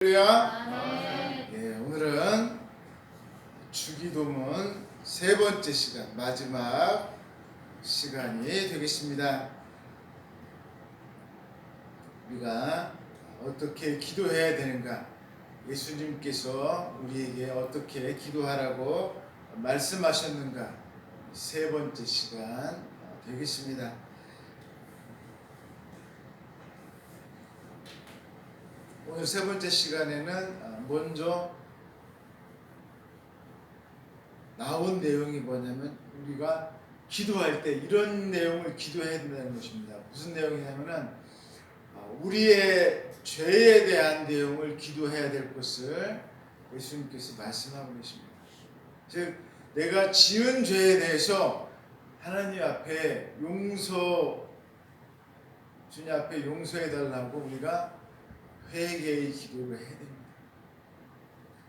할렐루야. 예, 오늘은 주기도문 세 번째 시간, 마지막 시간이 되겠습니다. 우리가 어떻게 기도해야 되는가, 예수님께서 우리에게 어떻게 기도하라고 말씀하셨는가, 세 번째 시간 되겠습니다. 오늘 세 번째 시간에는 먼저 나온 내용이 뭐냐면, 우리가 기도할 때 이런 내용을 기도해야 된다는 것입니다. 무슨 내용이냐면은 우리의 죄에 대한 내용을 기도해야 될 것을 예수님께서 말씀하고 계십니다. 즉, 내가 지은 죄에 대해서 하나님 앞에 주님 앞에 용서해 달라고 우리가 회개의 기도를 해야 됩니다.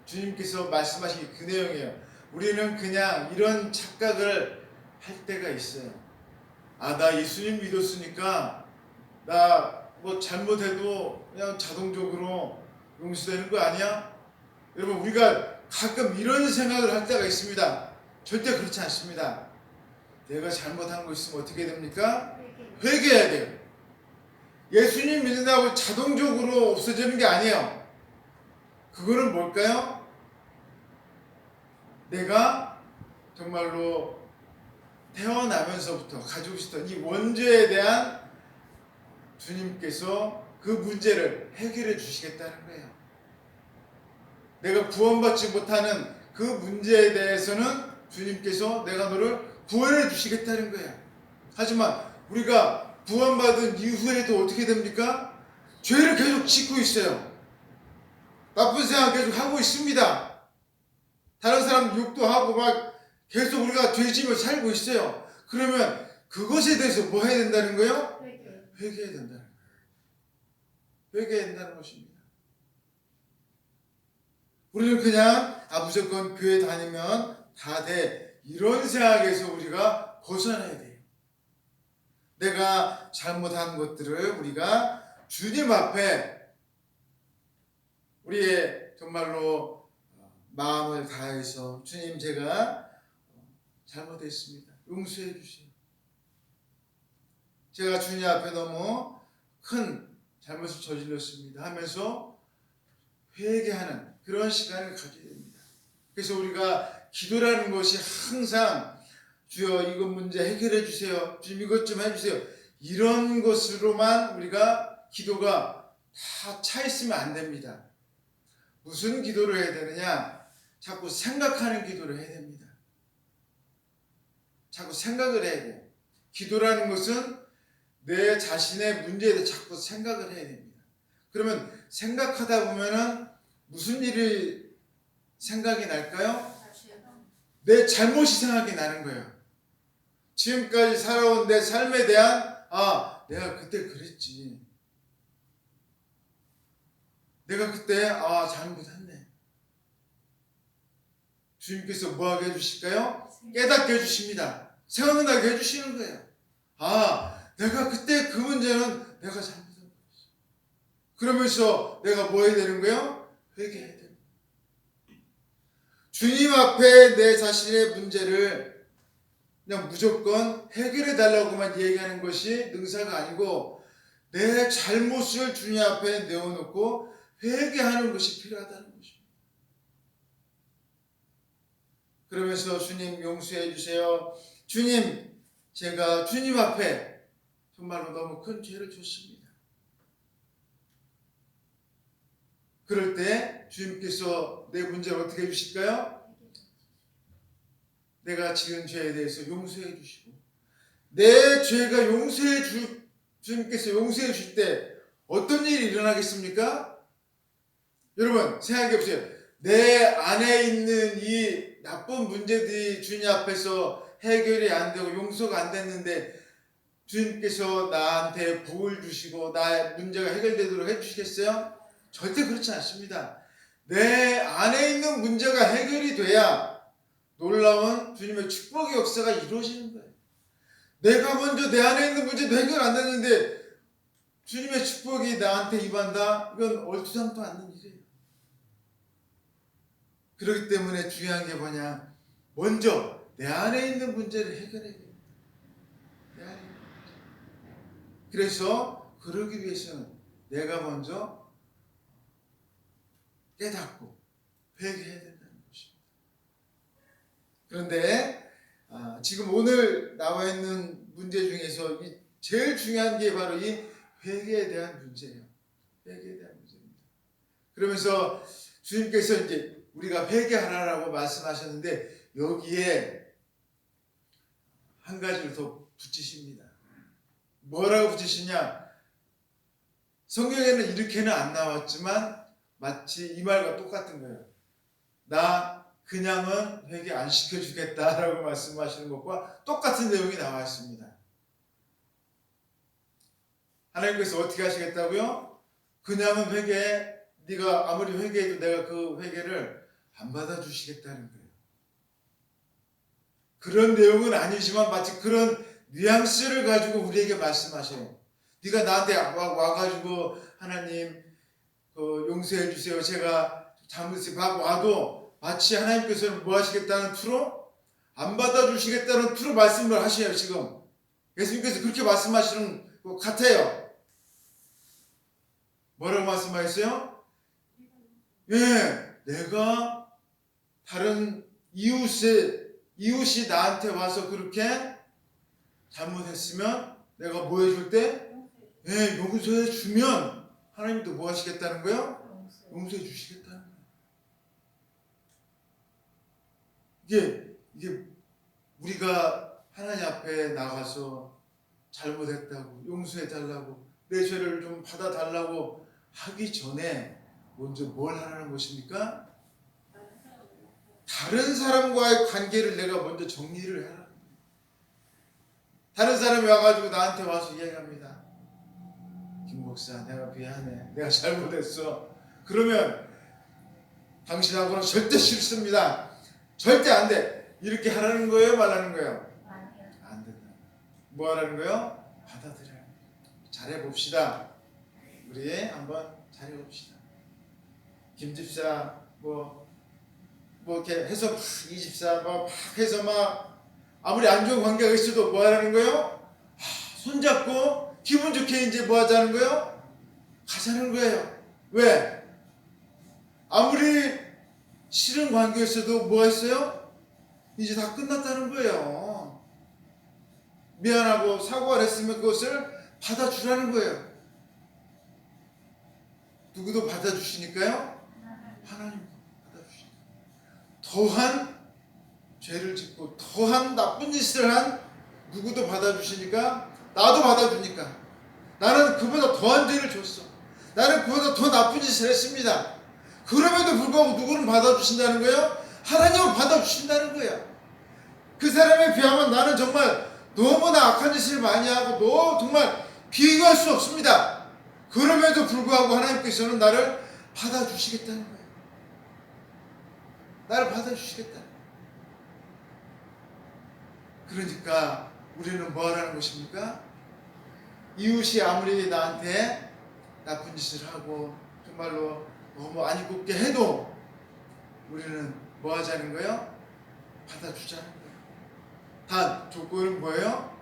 주님께서 말씀하신 그 내용이에요. 우리는 그냥 이런 착각을 할 때가 있어요. 나 예수님 믿었으니까 나 뭐 잘못해도 그냥 자동적으로 용서되는 거 아니야? 여러분, 우리가 가끔 이런 생각을 할 때가 있습니다. 절대 그렇지 않습니다. 내가 잘못한 거 있으면 어떻게 됩니까? 회개해야 돼요. 예수님 믿는다고 자동적으로 없어지는 게 아니에요. 그거는 뭘까요? 내가 정말로 태어나면서부터 가지고 있었던 이 원죄에 대한 주님께서 그 문제를 해결해 주시겠다는 거예요. 내가 구원받지 못하는 그 문제에 대해서는 주님께서 내가 너를 구원해 주시겠다는 거예요. 하지만 우리가 구원받은 이후에도 어떻게 됩니까? 죄를 계속 짓고 있어요. 나쁜 생각 계속 하고 있습니다. 다른 사람 욕도 하고 막 계속 우리가 죄 지며 살고 있어요. 그러면 그것에 대해서 뭐 해야 된다는 거예요? 회개해야 된다는 거예요. 회개해야 된다는 것입니다. 우리는 그냥 무조건 교회 다니면 다 돼, 이런 생각에서 우리가 벗어나야 돼요. 내가 잘못한 것들을 우리가 주님 앞에 우리의 정말로 마음을 다해서, 주님, 제가 잘못했습니다. 용서해 주세요. 제가 주님 앞에 너무 큰 잘못을 저질렀습니다 하면서 회개하는 그런 시간을 갖게 됩니다. 그래서 우리가 기도라는 것이 항상 주여 이것 문제 해결해 주세요, 주님 이것 좀 해주세요, 이런 것으로만 우리가 기도가 다 차 있으면 안 됩니다. 무슨 기도를 해야 되느냐? 자꾸 생각하는 기도를 해야 됩니다. 자꾸 생각을 해야 돼요. 기도라는 것은 내 자신의 문제에 대해 자꾸 생각을 해야 됩니다. 그러면 생각하다 보면은 무슨 일이 생각이 날까요? 내 잘못이 생각이 나는 거예요. 지금까지 살아온 내 삶에 대한 내가 그때 그랬지, 내가 그때 잘못했네. 주님께서 뭐하게 해주실까요? 깨닫게 해주십니다. 생각나게 해주시는 거예요. 내가 그때 그 문제는 내가 잘못한 거였어. 그러면서 내가 뭐 해야 되는 거예요? 회개해야 돼요. 주님 앞에 내 자신의 문제를 그냥 무조건 해결해 달라고만 얘기하는 것이 능사가 아니고, 내 잘못을 주님 앞에 내어놓고 회개하는 것이 필요하다는 것입니다. 그러면서 주님 용서해 주세요. 주님, 제가 주님 앞에 정말로 너무 큰 죄를 졌습니다. 그럴 때 주님께서 내 문제를 어떻게 해주실까요? 내가 지은 죄에 대해서 용서해 주시고, 내 죄가 주님께서 용서해 주실 때 어떤 일이 일어나겠습니까? 여러분 생각해 보세요. 내 안에 있는 이 나쁜 문제들이 주님 앞에서 해결이 안 되고 용서가 안 됐는데 주님께서 나한테 복을 주시고 나의 문제가 해결되도록 해주시겠어요? 절대 그렇지 않습니다. 내 안에 있는 문제가 해결이 돼야 놀라운 주님의 축복의 역사가 이루어지는 거예요. 내가 먼저 내 안에 있는 문제도 해결 안 됐는데 주님의 축복이 나한테 임한다? 이건 얼토당토 않는 일이에요. 그렇기 때문에 중요한 게 뭐냐? 먼저 내 안에 있는 문제를 해결해야 돼요. 내 안에 있는 문제. 그래서 그러기 위해서는 내가 먼저 깨닫고 회개해야 된다는 것입니다. 그런데 지금 오늘 나와 있는 문제 중에서 제일 중요한 게 바로 이 회개에 대한 문제예요. 회개에 대한 문제입니다. 그러면서 주님께서 이제 우리가 회개하라라고 말씀하셨는데 여기에 한 가지를 더 붙이십니다. 뭐라고 붙이시냐? 성경에는 이렇게는 안 나왔지만 마치 이 말과 똑같은 거예요. 나 그냥은 회개 안 시켜주겠다라고 말씀하시는 것과 똑같은 내용이 나와 있습니다. 하나님께서 어떻게 하시겠다고요? 그냥은 회개, 네가 아무리 회개해도 내가 그 회개를 안 받아주시겠다는 거예요. 그런 내용은 아니지만 마치 그런 뉘앙스를 가지고 우리에게 말씀하셔요. 네가 나한테 와가지고 하나님 용서해 주세요. 제가 잘못했어요. 와도 마치 하나님께서는 뭐 하시겠다는 투로 안 받아주시겠다는 투로 말씀을 하셔요. 지금 예수님께서 그렇게 말씀하시는 것 같아요. 뭐라고 말씀하셨어요? 예, 내가 다른 이웃이 나한테 와서 그렇게 잘못했으면 내가 뭐 해줄 때? 예, 용서해 주면 하나님도 뭐 하시겠다는 거예요? 용서해 주시겠다는 거예요. 이게 우리가 하나님 앞에 나가서 잘못했다고 용서해 달라고 내 죄를 좀 받아 달라고 하기 전에 먼저 뭘 하라는 것입니까? 다른 사람과의 관계를 내가 먼저 정리를 해라. 다른 사람이 와가지고 나한테 와서 이야기합니다. 김 목사, 내가 미안해. 내가 잘못했어. 그러면 당신하고는 절대 싫습니다. 절대 안 돼. 이렇게 하라는 거예요? 말하는 거예요? 안 된다. 뭐 하라는 거예요? 받아들여요. 잘해봅시다. 우리 한번 잘해봅시다. 김 집사 뭐 이렇게 해서 이 집사 막 해서 막 아무리 안 좋은 관계가 있어도 뭐 하라는 거예요? 손잡고 기분 좋게 이제 뭐 하자는 거예요? 가자는 거예요. 왜? 아무리 싫은 관계였어도 뭐 했어요? 이제 다 끝났다는 거예요. 미안하고 사과를 했으면 그것을 받아주라는 거예요. 누구도 받아주시니까요? 하나님 받아주시니까. 더한 죄를 짓고 더한 나쁜 짓을 한 누구도 받아주시니까 나도 받아주니까 나는 그보다 더한 죄를 줬어. 나는 그보다 더 나쁜 짓을 했습니다. 그럼에도 불구하고 누구는 받아주신다는 거예요? 하나님은 받아주신다는 거예요. 그 사람에 비하면 나는 정말 너무나 악한 짓을 많이 하고 정말 비교할 수 없습니다. 그럼에도 불구하고 하나님께서는 나를 받아주시겠다는 거예요. 나를 받아주시겠다는 거예요. 그러니까 우리는 뭐 하라는 것입니까? 이웃이 아무리 나한테 나쁜 짓을 하고 정말로 너무 안 이롭게 해도 우리는 뭐 하자는 거예요? 받아주자는 거예요. 단 조건은 뭐예요?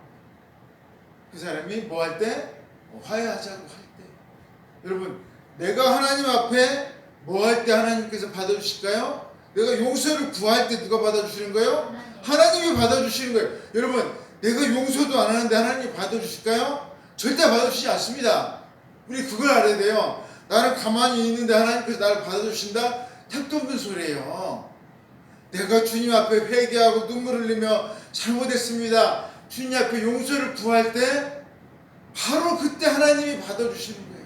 그 사람이 뭐 할 때? 화해하자고 할 때. 여러분, 내가 하나님 앞에 뭐 할 때 하나님께서 받아주실까요? 내가 용서를 구할 때 누가 받아주시는 거예요? 하나님이 받아주시는 거예요. 여러분, 내가 용서도 안 하는데 하나님이 받아주실까요? 절대 받아주시지 않습니다. 우리 그걸 알아야 돼요. 나는 가만히 있는데 하나님께서 나를 받아주신다? 택도 없는 소리예요. 내가 주님 앞에 회개하고 눈물 흘리며 잘못했습니다. 주님 앞에 용서를 구할 때 바로 그때 하나님이 받아주시는 거예요.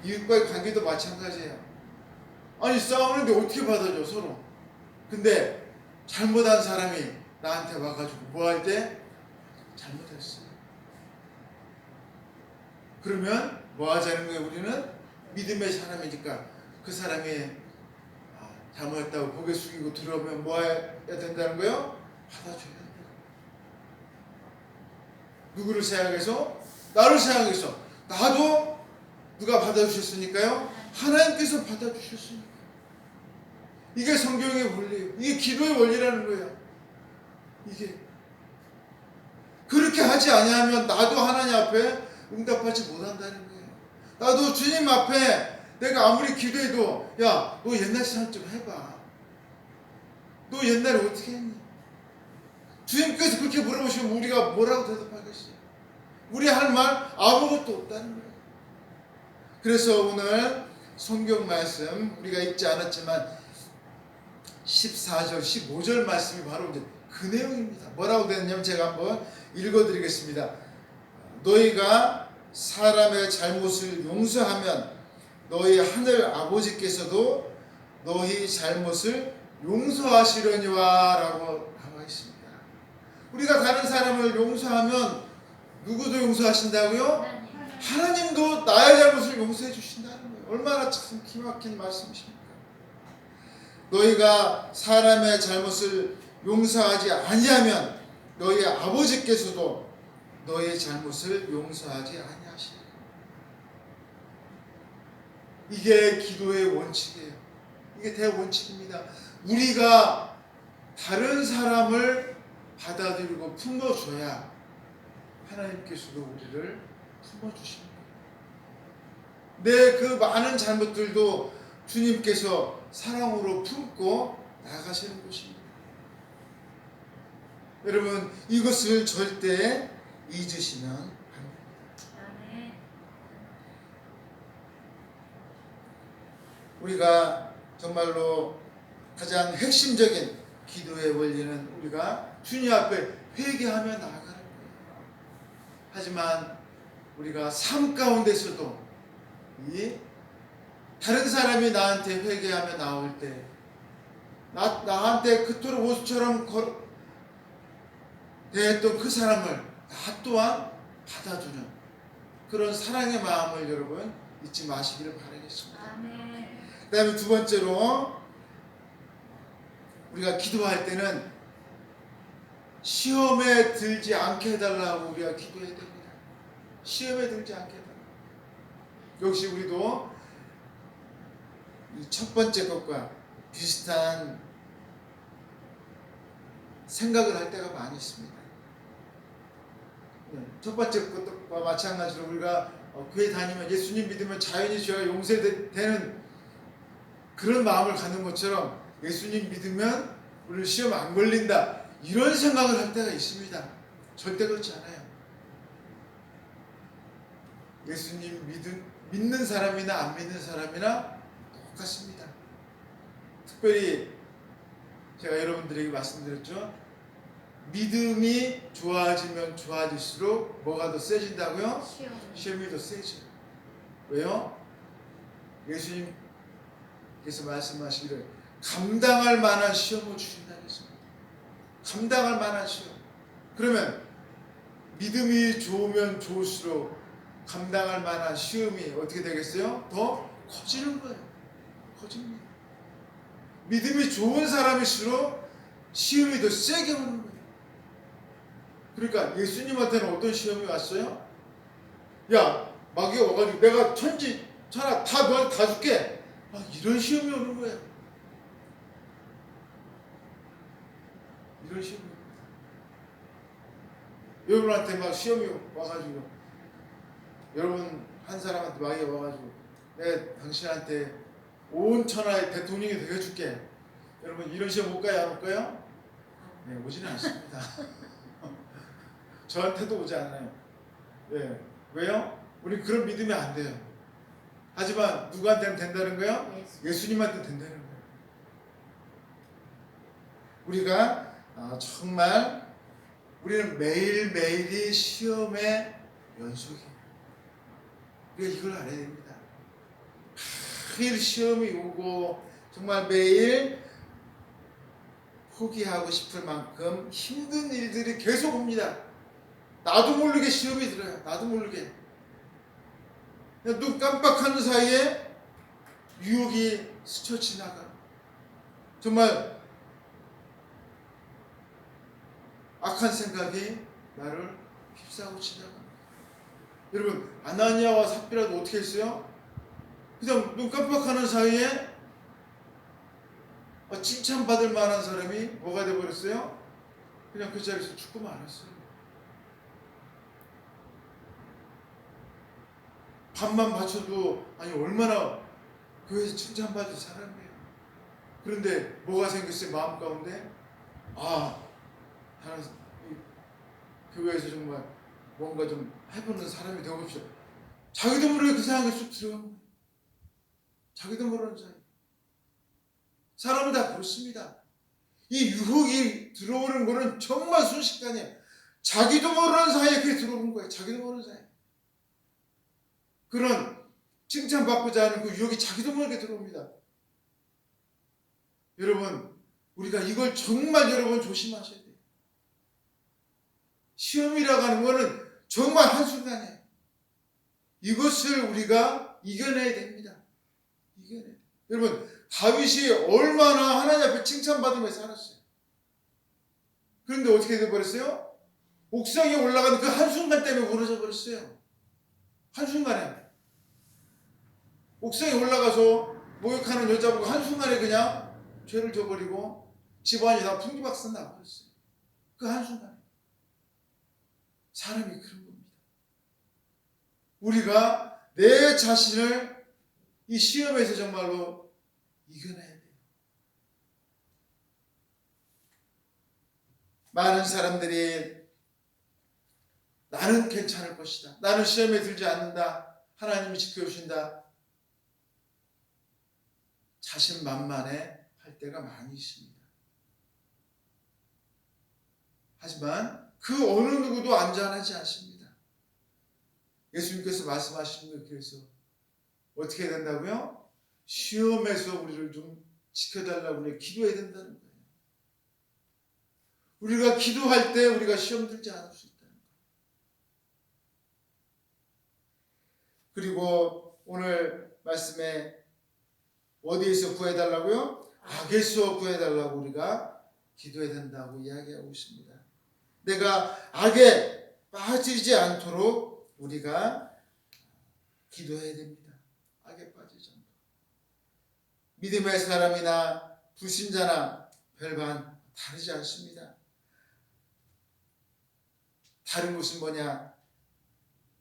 이웃과의 관계도 마찬가지예요. 아니 싸우는데 어떻게 받아줘 서로. 근데 잘못한 사람이 나한테 와가지고 뭐 할 때? 잘못했어요. 그러면 뭐 하자는 거예요? 우리는 믿음의 사람이니까 그 사람이 잘못했다고 고개 숙이고 들어오면 뭐 해야 된다는 거예요? 받아줘야 돼요. 누구를 생각해서? 나를 생각해서. 나도 누가 받아주셨으니까요? 하나님께서 받아주셨으니까. 이게 성경의 원리예요. 이게 기도의 원리라는 거예요. 이게 그렇게 하지 아니하면 나도 하나님 앞에 응답하지 못한다는 거예요. 나도 주님 앞에 내가 아무리 기도해도 야, 너 옛날 생각 좀 해봐. 너 옛날에 어떻게 했니? 주님께서 그렇게 물어보시면 우리가 뭐라고 대답하겠어요? 우리 할 말 아무것도 없다는 거예요. 그래서 오늘 성경 말씀 우리가 읽지 않았지만 14절, 15절 말씀이 바로 이제 그 내용입니다. 뭐라고 되느냐면 제가 한번 읽어드리겠습니다. 너희가 사람의 잘못을 용서하면 너희 하늘 아버지께서도 너희 잘못을 용서하시려니와 라고 나와 있습니다. 우리가 다른 사람을 용서하면 누구도 용서하신다고요? 하나님도 나의 잘못을 용서해 주신다는 거예요. 얼마나 참 기막힌 말씀이십니까? 너희가 사람의 잘못을 용서하지 아니하면 너희 아버지께서도 너희 잘못을 용서하지 아니하시리라. 이게 기도의 원칙이에요. 이게 대원칙입니다. 우리가 다른 사람을 받아들이고 품어줘야 하나님께서도 우리를 품어주십니다. 내 그 많은 잘못들도 주님께서 사랑으로 품고 나가시는 것입니다. 여러분, 이것을 절대 잊으시면 안 됩니다. 우리가 정말로 가장 핵심적인 기도의 원리는 우리가 주님 앞에 회개하며 나아가는 거예요. 하지만 우리가 삶 가운데서도 이 다른 사람이 나한테 회개하며 나올 때 나한테 그토록 옷처럼 대했던 그 사람을 나 또한 받아주는 그런 사랑의 마음을 여러분 잊지 마시기를 바라겠습니다. 그 다음에 두 번째로 우리가 기도할 때는 시험에 들지 않게 해달라고 우리가 기도해야 됩니다. 시험에 들지 않게 해달라고. 역시 우리도 이 첫 번째 것과 비슷한 생각을 할 때가 많이 있습니다. 첫 번째 것과 마찬가지로 우리가 교회 다니면 예수님 믿으면 자연히 죄가 용서되는 그런 마음을 갖는 것처럼 예수님 믿으면 우리는 시험 안 걸린다 이런 생각을 할 때가 있습니다. 절대 그렇지 않아요. 예수님 믿는 사람이나 안 믿는 사람이나 똑같습니다. 특별히 제가 여러분들에게 말씀드렸죠. 믿음이 좋아지면 좋아질수록 뭐가 더 세진다고요? 시험이 더 세죠. 왜요? 예수님께서 말씀하시기를 감당할 만한 시험을 주신다고 했습니다. 감당할 만한 시험. 그러면 믿음이 좋으면 좋을수록 감당할 만한 시험이 어떻게 되겠어요? 더 커지는 거예요. 커집니다. 믿음이 좋은 사람일수록 시험이 더 세게 오는 거예요. 그러니까 예수님한테는 어떤 시험이 왔어요? 야, 마귀가 와가지고 내가 천지 천하 다 너한테 다 줄게. 이런 시험이 오는 거예요. 이런 시험이 오는 거예요. 여러분한테 막 시험이 와가지고 여러분 한 사람한테 마귀가 와가지고 내가 당신한테 온 천하의 대통령이 되어줄게. 여러분 이런 시험 올까요? 안 올까요? 네, 오지는 않습니다. 저한테도 오지 않아요. 네. 왜요? 우리 그런 믿음이 안 돼요. 하지만 누구한테는 된다는 거예요? 예수님한테 된다는 거예요. 우리가 정말 우리는 매일매일이 시험의 연속이에요. 우리가 이걸 알아야 됩니다. 매일 시험이 오고 정말 매일 포기하고 싶을 만큼 힘든 일들이 계속 옵니다. 나도 모르게 시험이 들어요. 나도 모르게. 눈 깜빡하는 사이에 유혹이 스쳐 지나가. 정말 악한 생각이 나를 휩싸고 지나가. 여러분 아나니아와 삽비라도 어떻게 했어요? 그냥 눈 깜빡하는 사이에 칭찬받을 만한 사람이 뭐가 되어버렸어요? 그냥 그 자리에서 죽고 말았어요. 밥만 바쳐도 아니 얼마나 교회에서 칭찬받을 사람이에요. 그런데 뭐가 생겼어요? 마음 가운데 나는 이 교회에서 정말 뭔가 좀 해보는 사람이 되고 싶어. 자기도 모르게 그 생각이 쑥 들어가는 거예요. 자기도 모르는 사이. 사람은 다 그렇습니다. 이 유혹이 들어오는 거는 정말 순식간이에요. 자기도 모르는 사이에 그게 들어오는 거예요. 자기도 모르는 사이에. 그런 칭찬받고자 하는 그 유혹이 자기도 모르게 들어옵니다. 여러분, 우리가 이걸 정말 여러분 조심하셔야 돼요. 시험이라고 하는 거는 정말 한순간이에요. 이것을 우리가 이겨내야 됩니다. 이겨내야 돼요. 여러분, 다윗이 얼마나 하나님 앞에 칭찬받으면서 살았어요. 그런데 어떻게 돼버렸어요? 옥상에 올라가는 그 한순간 때문에 무너져 버렸어요. 한순간에. 옥상에 올라가서 모욕하는 여자 보고 한순간에 그냥 죄를 져버리고 집안이 다 풍기박산 나버렸어요. 그 한순간에. 사람이 그런 겁니다. 우리가 내 자신을 이 시험에서 정말로 이겨내야 돼요. 많은 사람들이 나는 괜찮을 것이다. 나는 시험에 들지 않는다. 하나님이 지켜주신다. 자신만만해 할 때가 많이 있습니다. 하지만 그 어느 누구도 안전하지 않습니다. 예수님께서 말씀하신 것 그래서 어떻게 해야 된다고요? 시험에서 우리를 좀 지켜달라고 우리가 기도해야 된다는 거예요. 우리가 기도할 때 우리가 시험 들지 않을 수 있다는 거예요. 그리고 오늘 말씀에 어디에서 구해달라고요? 악에서 구해달라고 우리가 기도해야 된다고 이야기하고 있습니다. 내가 악에 빠지지 않도록 우리가 기도해야 됩니다. 악에 빠지지 않도록. 믿음의 사람이나 불신자나 별반 다르지 않습니다. 다른 것은 뭐냐?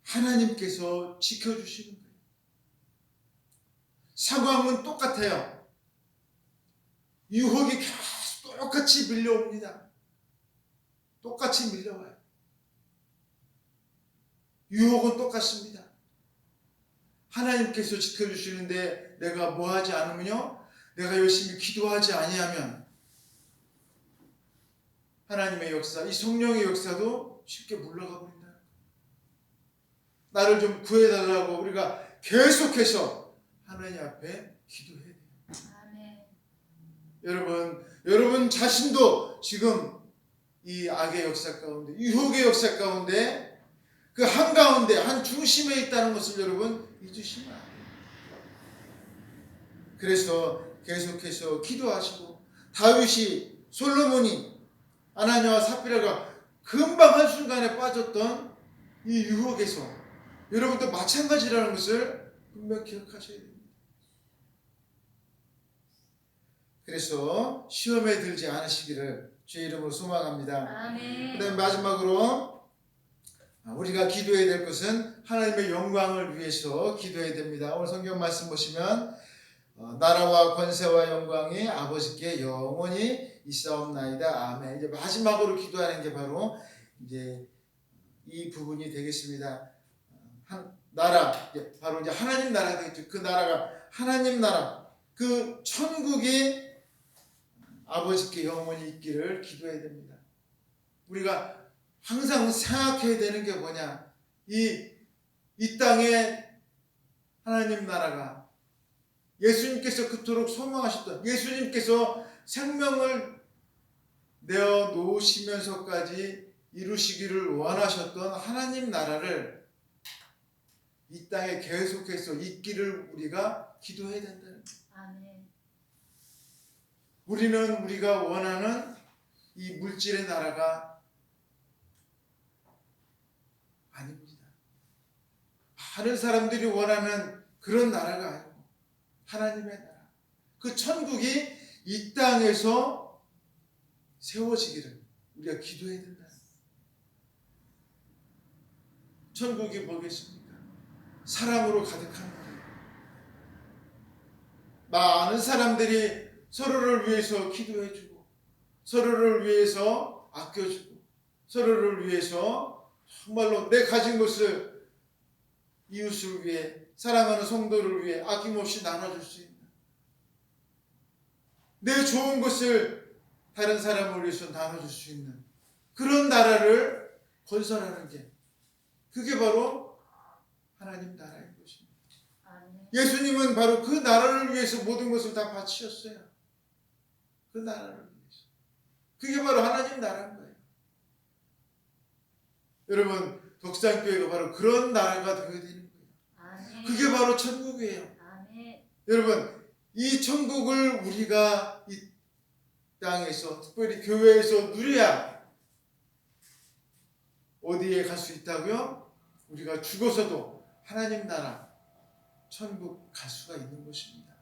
하나님께서 지켜주시는 거예요. 상황은 똑같아요. 유혹이 계속 똑같이 밀려옵니다. 똑같이 밀려와요. 유혹은 똑같습니다. 하나님께서 지켜주시는데 내가 뭐하지 않으면요, 내가 열심히 기도하지 아니하면 하나님의 역사, 이 성령의 역사도 쉽게 물러가 버린다. 나를 좀 구해달라고 우리가 계속해서 하나님 앞에 기도해야 돼요. 아멘. 여러분 자신도 지금 이 악의 역사 가운데, 유혹의 역사 가운데 그 한가운데 한 중심에 있다는 것을 여러분 잊으시면 안 돼요. 그래서 계속해서 기도하시고, 다윗이, 솔로몬이 아나니아와 삽비라가 금방 한순간에 빠졌던 이 유혹에서 여러분도 마찬가지라는 것을 분명 기억하셔야 됩니다. 그래서 시험에 들지 않으시기를 주의 이름으로 소망합니다. 그 다음에 마지막으로 우리가 기도해야 될 것은 하나님의 영광을 위해서 기도해야 됩니다. 오늘 성경 말씀 보시면 나라와 권세와 영광이 아버지께 영원히 있사옵나이다. 아멘. 이제 마지막으로 기도하는 게 바로 이제 이 부분이 되겠습니다. 나라, 바로 이제 하나님 나라가 되겠죠. 그 나라가 하나님 나라, 그 천국이 아버지께 영원히 있기를 기도해야 됩니다. 우리가 항상 생각해야 되는 게 뭐냐? 이 땅에 하나님 나라가 예수님께서 그토록 소망하셨던, 예수님께서 생명을 내어 놓으시면서까지 이루시기를 원하셨던 하나님 나라를 이 땅에 계속해서 있기를 우리가 기도해야 된다는 거예요. 아멘. 우리는 우리가 원하는 이 물질의 나라가 아닙니다. 많은 사람들이 원하는 그런 나라가 아니고 하나님의 나라, 그 천국이 이 땅에서 세워지기를 우리가 기도해야 된다. 천국이 뭐겠습니까? 사랑으로 가득한 거예요. 많은 사람들이 서로를 위해서 기도해주고, 서로를 위해서 아껴주고, 서로를 위해서 정말로 내 가진 것을 이웃을 위해, 사랑하는 성도를 위해 아낌없이 나눠줄 수 있는, 내 좋은 것을 다른 사람을 위해서 나눠줄 수 있는 그런 나라를 건설하는 게, 그게 바로 하나님 나라인 것입니다. 예수님은 바로 그 나라를 위해서 모든 것을 다 바치셨어요. 그 나라를 위해서. 그게 바로 하나님 나라인 거예요. 여러분, 덕산교회가 바로 그런 나라가 되어야 되는 거예요. 그게 바로 천국이에요. 여러분, 이 천국을 우리가 이 땅에서, 특별히 교회에서 누려야 어디에 갈 수 있다고요? 우리가 죽어서도 하나님 나라, 천국 갈 수가 있는 것입니다.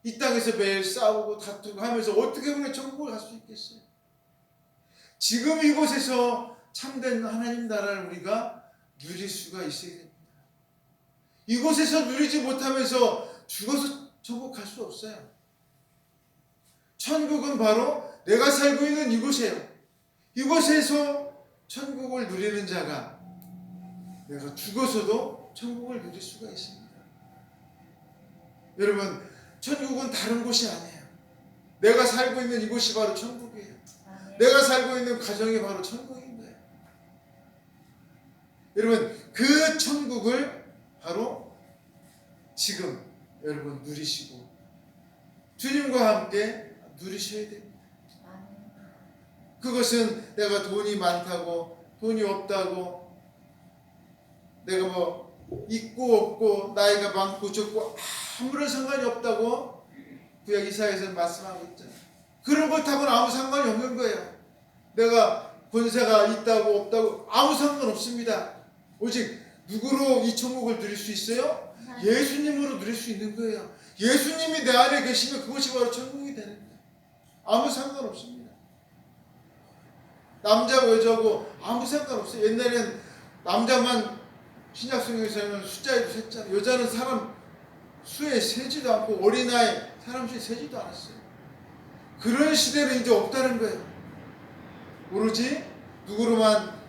이 땅에서 매일 싸우고 다투고 하면서 어떻게 보면 천국을 갈 수 있겠어요? 지금 이곳에서 참된 하나님 나라를 우리가 누릴 수가 있어야 됩니다. 이곳에서 누리지 못하면서 죽어서 천국 갈 수 없어요. 천국은 바로 내가 살고 있는 이곳이에요. 이곳에서 천국을 누리는 자가 내가 죽어서도 천국을 누릴 수가 있습니다. 여러분, 천국은 다른 곳이 아니에요. 내가 살고 있는 이곳이 바로 천국이에요. 내가 살고 있는 가정이 바로 천국인 거예요. 여러분, 그 천국을 바로 지금 여러분 누리시고 주님과 함께 누리셔야 됩니다. 그것은 내가 돈이 많다고, 돈이 없다고, 내가 뭐 있고 없고, 나이가 많고 적고 아무런 상관이 없다고 구약 이사야에서는 말씀하고 있잖아요. 그런 것하고는 아무 상관이 없는 거예요. 내가 권세가 있다고 없다고 아무 상관없습니다. 오직 누구로 이 천국을 누릴 수 있어요? 예수님으로 누릴 수 있는 거예요. 예수님이 내 안에 계시면 그것이 바로 천국이 되는 거예요. 아무 상관없습니다. 남자고 여자고 아무 상관없어요. 옛날에는 남자만, 신약성경에서는 숫자에도 셌잖아요. 여자는 사람 수에 세지도 않고 어린아이 사람 수에 세지도 않았어요. 그런 시대는 이제 없다는 거예요. 오로지 누구로만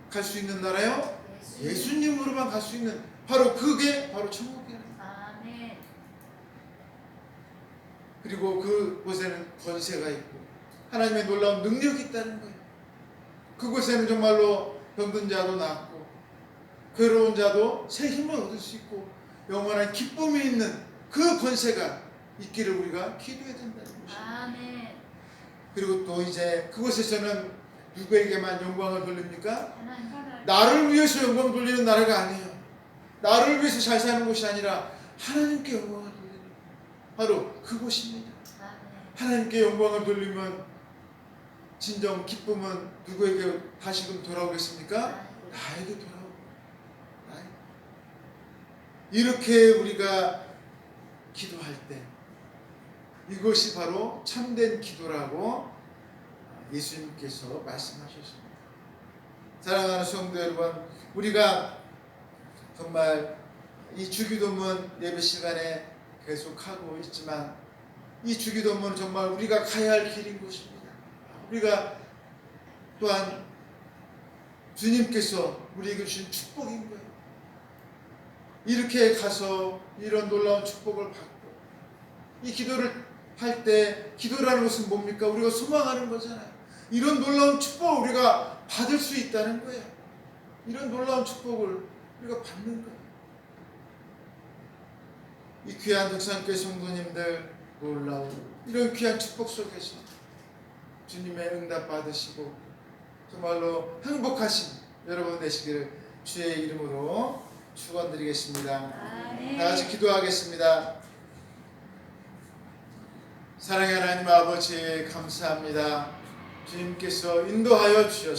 갈 수 있는 나라요? 예수님으로만 갈 수 있는, 바로 그게 바로 천국이에요. 그리고 그곳에는 권세가 있고 하나님의 놀라운 능력이 있다는 거예요. 그곳에는 정말로 병든 자도 낫고 괴로운 자도 새 힘을 얻을 수 있고 영원한 기쁨이 있는 그 권세가 있기를 우리가 기도해야 된다는 것입니다. 그리고 또 이제 그곳에서는 누구에게만 영광을 돌립니까? 나를 위해서 영광 돌리는 나라가 아니에요. 나를 위해서 잘 사는 곳이 아니라 하나님께 영광을 돌리는, 바로 그곳입니다. 하나님께 영광을 돌리면 진정 기쁨은 누구에게 다시금 돌아오겠습니까? 나에게 돌아오고, 이렇게 우리가 기도할 때 이것이 바로 참된 기도라고 예수님께서 말씀하셨습니다. 사랑하는 성도 여러분, 우리가 정말 이 주기도문 예배 시간에 계속하고 있지만 이 주기도문은 정말 우리가 가야 할 길인 것입니다. 우리가 또한 주님께서 우리에게 주신 축복인 거예요. 이렇게 가서 이런 놀라운 축복을 받고, 이 기도를 할 때, 기도라는 것은 뭡니까? 우리가 소망하는 거잖아요. 이런 놀라운 축복을 우리가 받을 수 있다는 거예요. 이런 놀라운 축복을 우리가 받는 거예요. 이 귀한 덕산교회 성도님들, 놀라운 이런 귀한 축복 속에서 주님의 응답 받으시고 정말로 행복하신 여러분 되시기를 주의 이름으로 축원드리겠습니다. 다 같이 기도하겠습니다. 사랑의 하나님 아버지, 감사합니다. 주님께서 인도하여 주셨습니다.